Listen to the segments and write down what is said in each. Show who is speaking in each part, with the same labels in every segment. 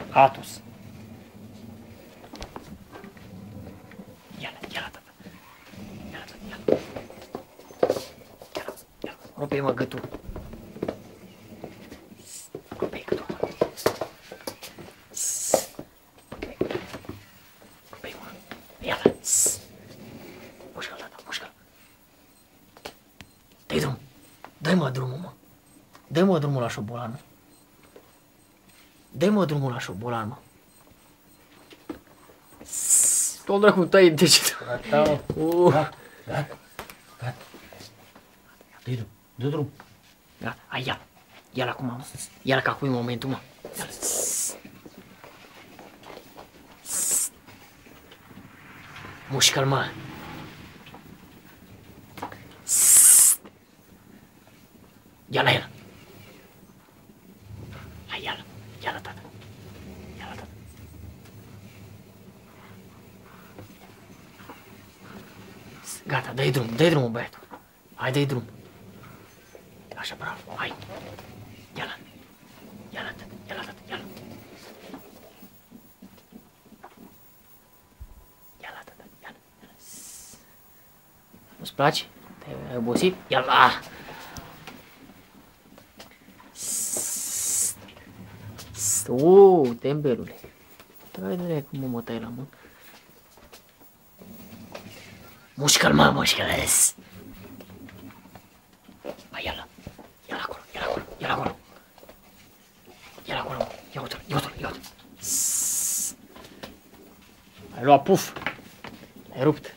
Speaker 1: Atos. Ia-l, ia-l, tata. Ia-l, tata, ia-l. Ia-l, ia-l. Rupe-i, mă, gâtul. Rupe-i gâtul. Rupe-i, mă. Ia-l. Mușcă-l, tata, mușcă-l. Dă-i drum. Dă-i, mă, drumul, mă. Dă-i, mă, drumul la șobolan. Dă-i, mă, drumul la șobolan, mă. Tot dracu, tai degetul.
Speaker 2: Gata, mă. Gata. Dă-i drum. Dă drum.
Speaker 1: Gata, hai, ia-l. Ia-l acum, mă. Ia-l că acum e momentul, mă. Ia-l. Mușcă-l, mă. Ia la el. Hai, ia-l. Ia-l, tata. Ia-l, tata. Gata, dă-i drum, dă-i drumul, băiatul. Hai, dă-i drum. Așa, bravo, hai. Ia-l. Ia-l, tata, ia-l, tata, ia-l. Ia-l, tata, ia-l. Nu-ți place? Te-ai obosit? Ia-l, tembelule. Hai de cum mă tai la mă. Mușcă-l, mă, mușcă-l. Hai, ia-l. Ia-l acolo, ia-l acolo, ia-l acolo. Ia-l acolo, mă. Ia uite-l, ia uite-l, ia uite-l. Ai luat puf. Ai rupt.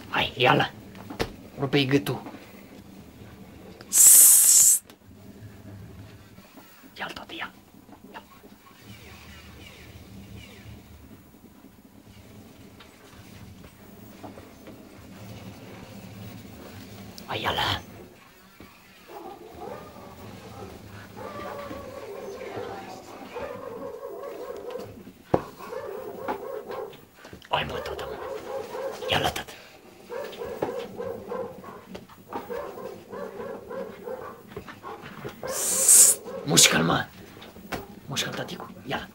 Speaker 1: Hai, ia-l. Rupe-i gâtul. Ia-l tot, ia. Ia. Hai, ia-l. Hai, mă, tata, mă. Ia-l, tata. Mușcă-l, mă. Mușcă-l, taticu. Ia-l.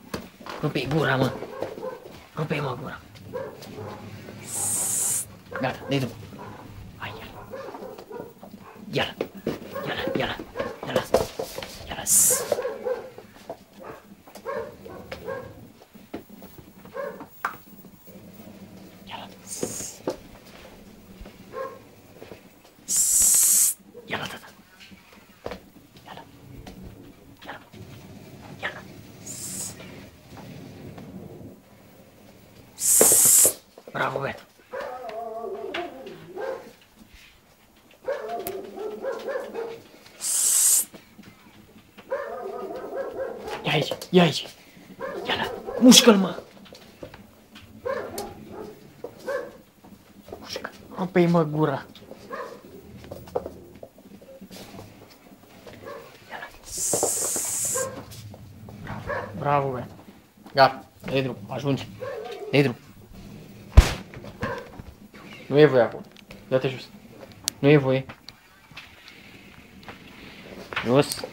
Speaker 1: Rupe-i gura, mă. Rupe-i, mă, gura. Gata, dă-i drum. Hai, ia-l. Ia-l. Ia-l, ia-l. Ia-l. Ia-l. Ia-l. Ia-l, tata. Ia-l. Ia-l. Ia-l. Bravo, băiatul. Ia aici, ia aici. Ia-l. Mușcă-l, mă. Mușcă. Rupe-i, mă, gura. Ia-l. Bravo, bravo, băiatul. Gata, dă-i drum, ajunge. Dă-i drum. Nu e voie acum. Dă-te jos. Nu e voie. Jos.